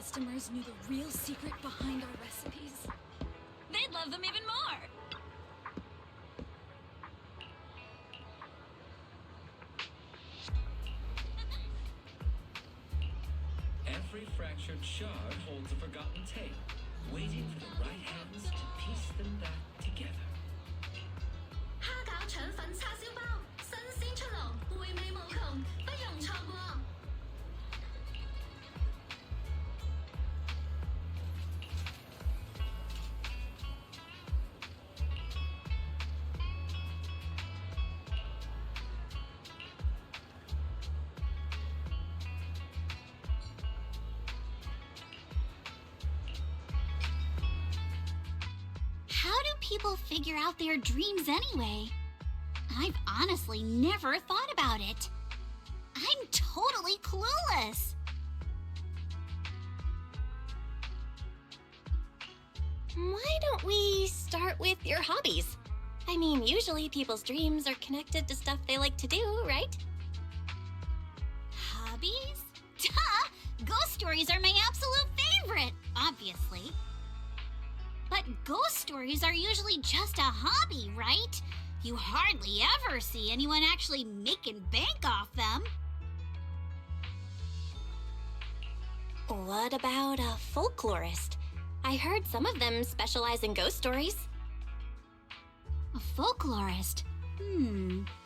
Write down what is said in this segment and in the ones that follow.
customers knew the real secret behind our recipes, they'd love them even more. Every fractured shard holds a forgotten tale, waiting for the right hands to piece them back together. 蝦餃腸粉叉燒包，新鮮出爐，回味無窮，不容錯過。How do people figure out their dreams anyway? I've honestly never thought about it. I'm totally clueless. Why don't we start with your hobbies? I mean, usually people's dreams are connected to stuff they like to do, right? Hobbies? Duh! Ghost stories are my absolute favorite, obviously. But ghost stories are usually just a hobby, right? You hardly ever see anyone actually making bank off them. What about a folklorist? I heard some of them specialize in ghost stories. A folklorist?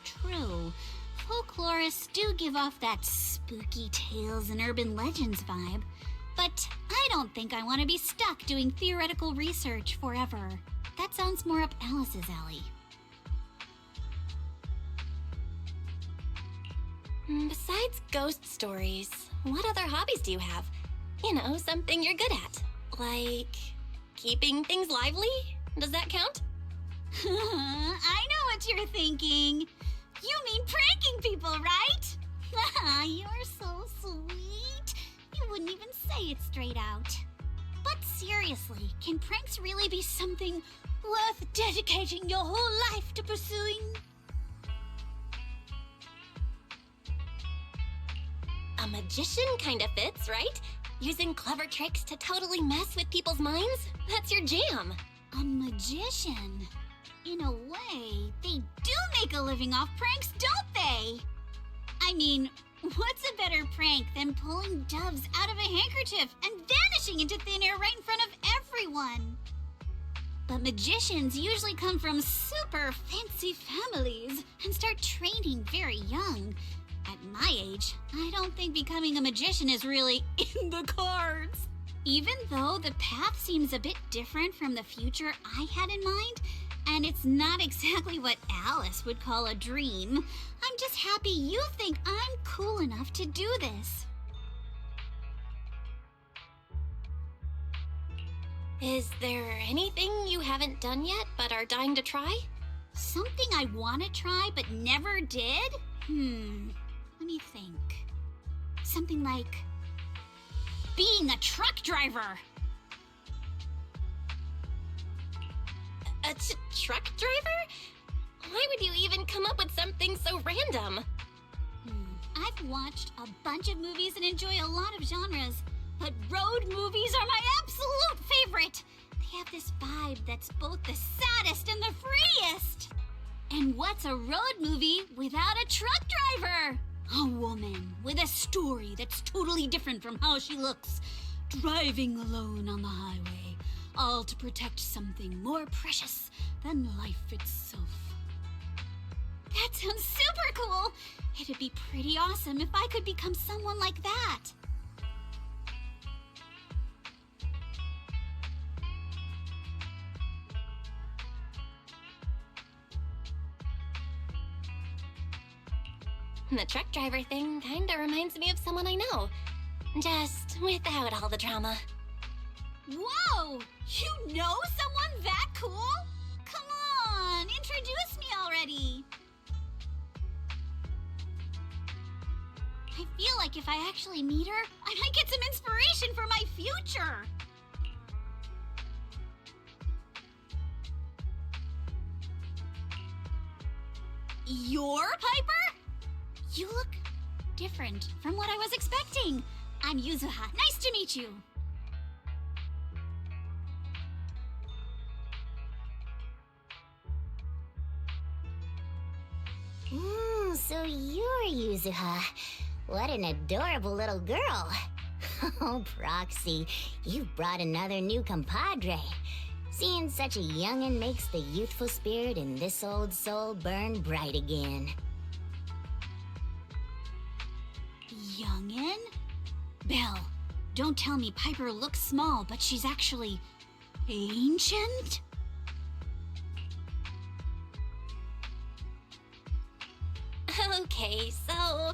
True. Folklorists do give off that spooky tales and urban legends vibe. But I don't think I want to be stuck doing theoretical research forever. That sounds more up Alice's alley. Besides ghost stories, what other hobbies do you have? You know, something you're good at. Like keeping things lively? Does that count? I know what you're thinking. You mean pranking people, right? You're so sweet. You wouldn't even say it straight out. But seriously, can pranks really be something worth dedicating your whole life to pursuing? A magician kinda fits, right? Using clever tricks to totally mess with people's minds? That's your jam. A magician? In a way, they do make a living off pranks, don't they? I mean, what's a better prank than pulling doves out of a handkerchief and vanishing into thin air right in front of everyone? But magicians usually come from super fancy families and start training very young. At my age, I don't think becoming a magician is really in the cards. Even though the path seems a bit different from the future I had in mind, and it's not exactly what Alice would call a dream, I'm just happy you think I'm cool enough to do this. Is there anything you haven't done yet but are dying to try? Something I want to try but never did? Let me think. Something like being a truck driver. A truck driver? Why would you even come up with something so random? I've watched a bunch of movies and enjoy a lot of genres, but road movies are my absolute favorite. They have this vibe that's both the saddest and the freest. And what's a road movie without a truck driver? A woman with a story that's totally different from how she looks, driving alone on the highway, all to protect something more precious than life itself. That sounds super cool! It'd be pretty awesome if I could become someone like that. The truck driver thing kinda reminds me of someone I know. Just without all the drama. Whoa! You know someone that cool? Come on, introduce me already. I feel like if I actually meet her, I might get some inspiration for my future. You're Piper? You look different from what I was expecting. I'm Yuzuha. Nice to meet you. So you're Yuzuha. What an adorable little girl. Oh, Proxy, you've brought another new compadre. Seeing such a youngin' makes the youthful spirit in this old soul burn bright again. Youngin? Belle, don't tell me Piper looks small, but she's actually ancient? Okay, so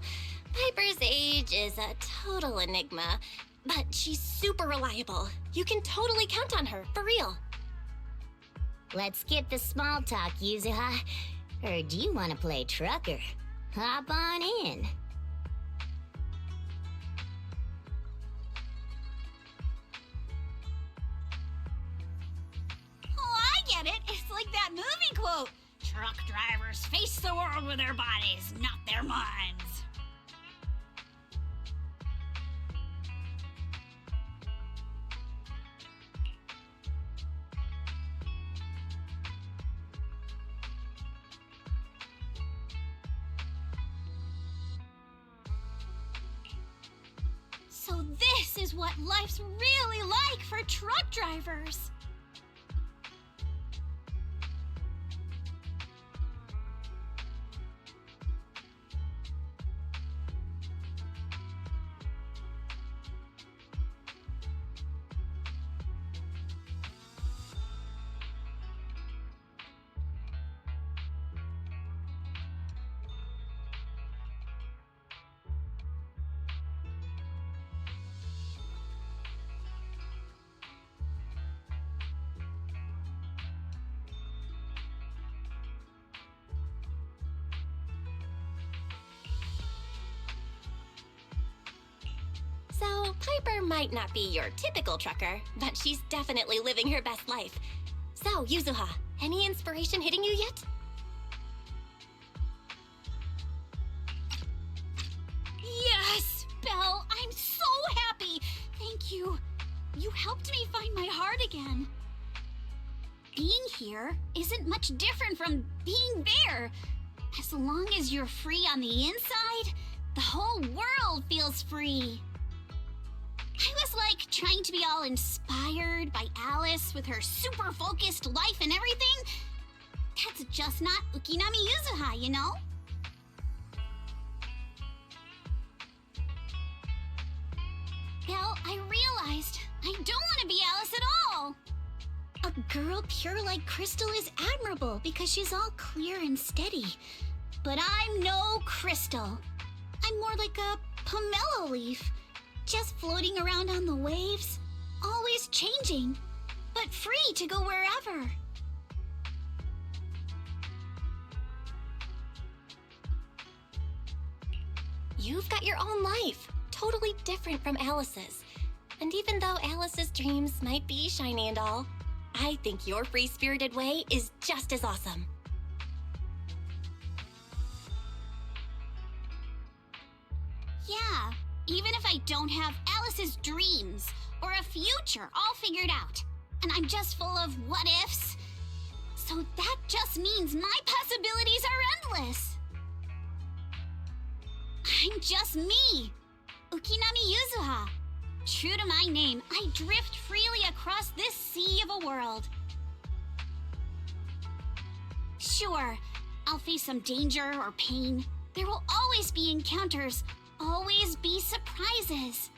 Piper's age is a total enigma, but she's super reliable. You can totally count on her, for real. Let's skip the small talk, Yuzuha. Or do you want to play trucker? Hop on in. Oh, I get it. It's like that movie quote. Truck drivers face the world with their bodies, not their minds. So this is what life's really like for truck drivers. So, Piper might not be your typical trucker, but she's definitely living her best life. So, Yuzuha, any inspiration hitting you yet? Yes, Belle, I'm so happy. Thank you. You helped me find my heart again. Being here isn't much different from being there. As long as you're free on the inside, the whole world feels free. I was like trying to be all inspired by Alice with her super focused life and everything. That's just not Ukinami Yuzuha, you know? Belle, I realized I don't want to be Alice at all. A girl pure like Crystal is admirable because she's all clear and steady. But I'm no Crystal. I'm more like a pomelo leaf, just floating around on the waves, always changing, but free to go wherever. You've got your own life, totally different from Alice's. And even though Alice's dreams might be shiny and all, I think your free-spirited way is just as awesome. Yeah, even if I don't have Alice's dreams or a future all figured out, and I'm just full of what ifs, so that just means my possibilities are endless. I'm just me, Ukinami Yuzuha. True to my name, I drift freely across this sea of a world. Sure, I'll face some danger or pain. There will always be encounters, always be surprises.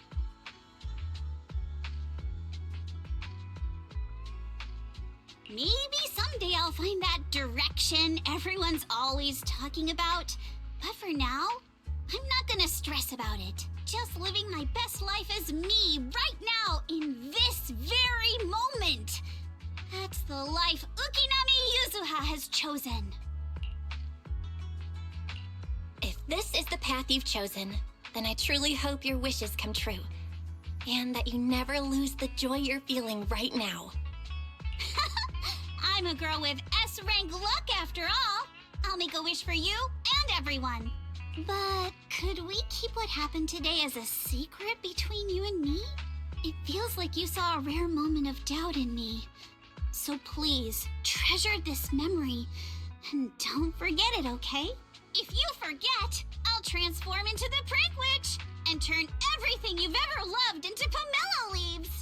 Maybe someday I'll find that direction everyone's always talking about. But for now, I'm not gonna stress about it. Just living my best life as me right now in this very moment. That's the life Ukinami Yuzuha has chosen. If this is the path you've chosen, then I truly hope your wishes come true. And that you never lose the joy you're feeling right now. I'm a girl with S-rank luck after all. I'll make a wish for you and everyone. But could we keep what happened today as a secret between you and me? It feels like you saw a rare moment of doubt in me. So please, treasure this memory and don't forget it, okay? If you forget, I'll transform into the Prank Witch and turn everything you've ever loved into pomelo leaves.